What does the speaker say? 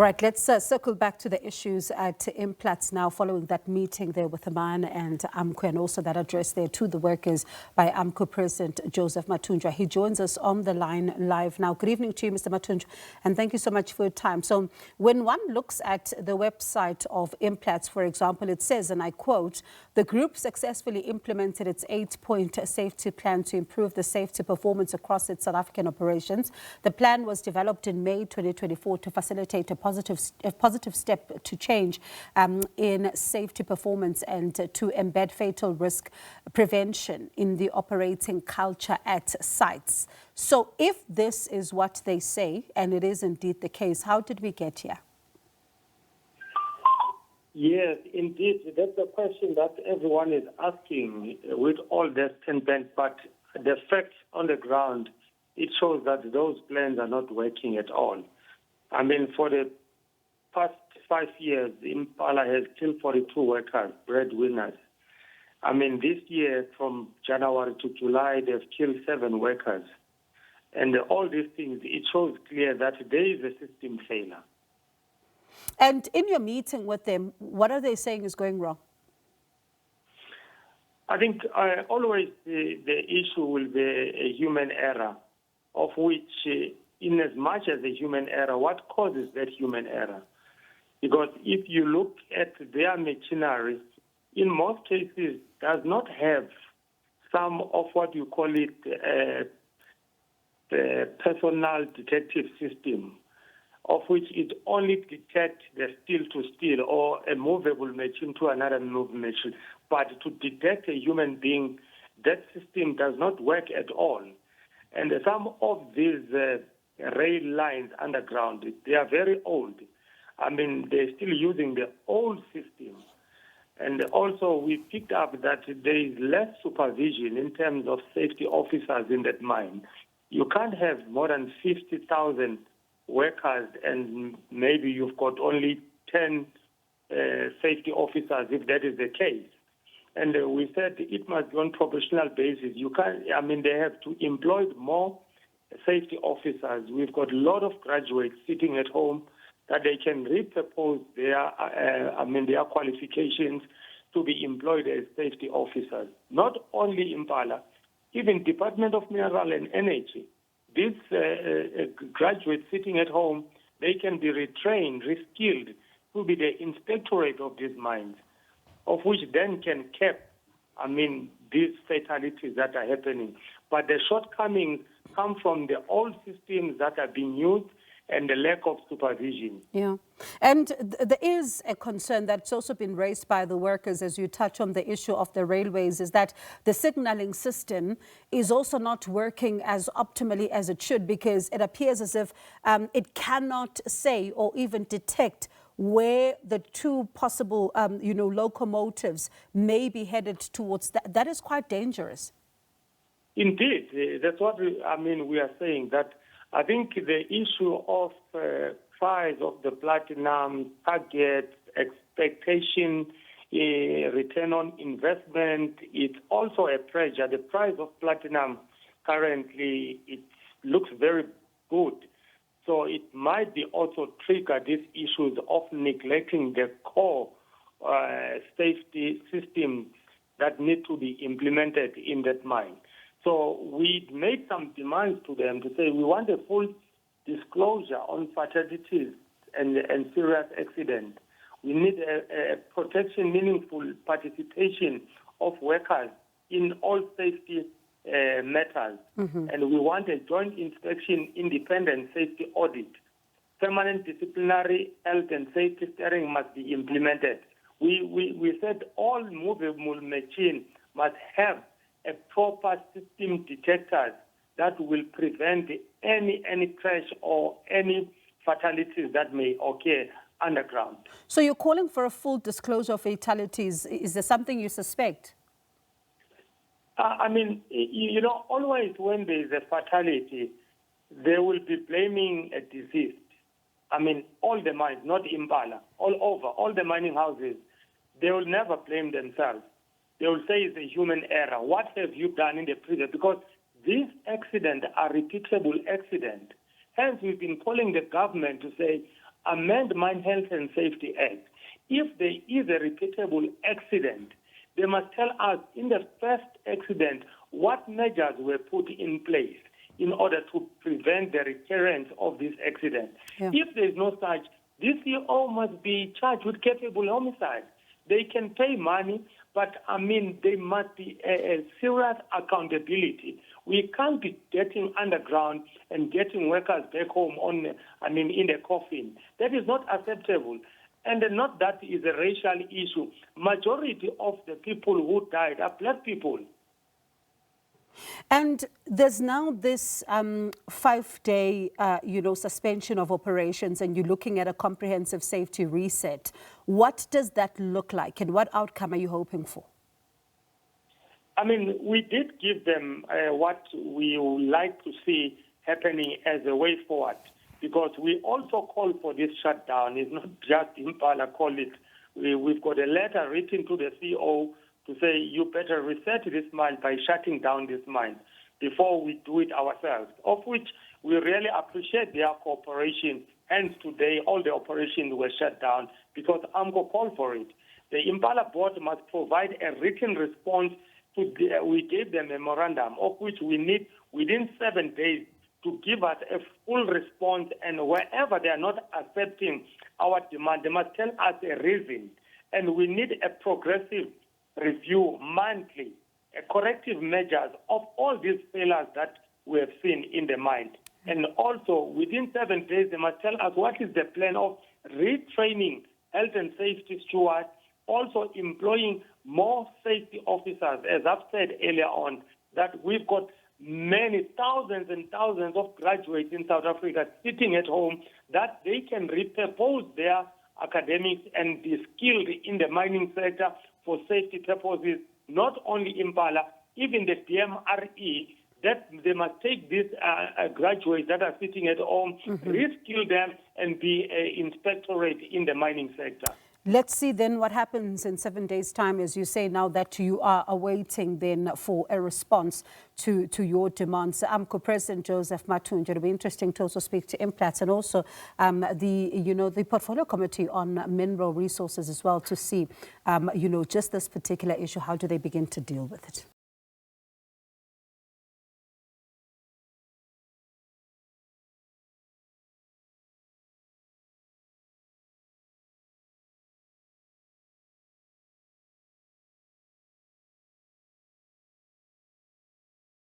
All right, let's circle back to the issues at Implats now, following that meeting there with the man and AMCU, and also that address there to the workers by AMCU President Joseph Mathunjwa. He joins us on the line live now. Good evening to you, Mr. Mathunjwa, and thank you so much for your time. So when one looks at the website of Implats, for example, it says, and I quote, "The group successfully implemented its 8-point safety plan to improve the safety performance across its South African operations. The plan was developed in May 2024 to facilitate a positive step to change in safety performance and to embed fatal risk prevention in the operating culture at sites." So if this is what they say, and it is indeed the case, how did we get here? Yes, indeed. That's the question that everyone is asking with all that content. But the facts on the ground, it shows that those plans are not working at all. I mean, for the past 5 years, Impala has killed 42 workers, breadwinners. I mean, this year, from January to July, they've killed 7 workers. And all these things, it shows clear that there is a system failure. And in your meeting with them, what are they saying is going wrong? I think always the issue will be a human error, of which, in as much as a human error, what causes that human error? Because if you look at their machinery, in most cases, does not have some of what you call it the personal detective system, of which it only detects the steel to steel or a movable machine to another movable machine. But to detect a human being, that system does not work at all. And some of these rail lines underground, they are very old. I mean, they're still using the old system. And also, we picked up that there is less supervision in terms of safety officers in that mine. You can't have more than 50,000 workers and maybe you've got only 10 safety officers, if that is the case. And we said it must be on professional basis. You can't, I mean, they have to employ more safety officers. We've got a lot of graduates sitting at home that they can repurpose their qualifications to be employed as safety officers. Not only Impala, even Department of Mineral and Energy. These graduates sitting at home, they can be retrained, reskilled to be the inspectorate of these mines, of which then can cap, these fatalities that are happening. But the shortcomings come from the old systems that are being used and the lack of supervision. Yeah. And there is a concern that's also been raised by the workers, as you touch on the issue of the railways, is that the signaling system is also not working as optimally as it should, because it appears as if it cannot say or even detect where the two possible, locomotives may be headed towards. That is quite dangerous. Indeed. That's what we are saying, that I think the issue of price of the platinum, target, expectation, return on investment, it's also a pressure. The price of platinum currently, it looks very good. So it might be also trigger these issues of neglecting the core safety systems that need to be implemented in that mine. So we made some demands to them to say we want a full disclosure on fatalities and serious accidents. We need a protection, meaningful participation of workers in all safety matters. Mm-hmm. And we want a joint inspection, independent safety audit. Permanent disciplinary health and safety steering must be implemented. We said all movable machines must have a proper system detectors that will prevent any crash or any fatalities that may occur underground. So you're calling for a full disclosure of fatalities. Is there something you suspect? Always when there is a fatality, they will be blaming a deceased. All the mines, not Impala, all over, all the mining houses, they will never blame themselves. They will say it's a human error. What have you done in the previous? Because these accidents are repeatable accidents. Hence, we've been calling the government to say, amend Mine Health and Safety Act. If there is a repeatable accident, they must tell us in the first accident what measures were put in place in order to prevent the recurrence of this accident. Yeah. If there is no such, this CEO must be charged with culpable homicide. They can pay money, but there must be a serious accountability. We can't be getting underground and getting workers back home in a coffin. That is not acceptable. And not that is a racial issue. Majority of the people who died are black people. And there's now this 5-day, suspension of operations, and you're looking at a comprehensive safety reset. What does that look like, and what outcome are you hoping for? We did give them what we would like to see happening as a way forward, because we also call for this shutdown. It's not just Impala call it. We've got a letter written to the CEO to say you better reset this mine by shutting down this mine before we do it ourselves, of which we really appreciate their cooperation. Hence today all the operations were shut down because AMCU called for it. The Impala board must provide a written response to we gave them a memorandum, of which we need within 7 days to give us a full response, and wherever they are not accepting our demand, they must tell us a reason. And we need a progressive review monthly, corrective measures of all these failures that we have seen in the mine. And also, within 7 days, they must tell us what is the plan of retraining health and safety stewards, also employing more safety officers. As I've said earlier on, that we've got many thousands and thousands of graduates in South Africa sitting at home, that they can repurpose their academics and be skilled in the mining sector for safety purposes, not only Impala, even the DMRE, that they must take these graduates that are sitting at home, reskill them, and be an inspectorate in the mining sector. Let's see then what happens in 7 days' time, as you say now that you are awaiting then for a response to your demands. AMCU President Joseph Mathunjwa, it'll be interesting to also speak to Implats and also the Portfolio Committee on Mineral Resources as well to see, just this particular issue, how do they begin to deal with it?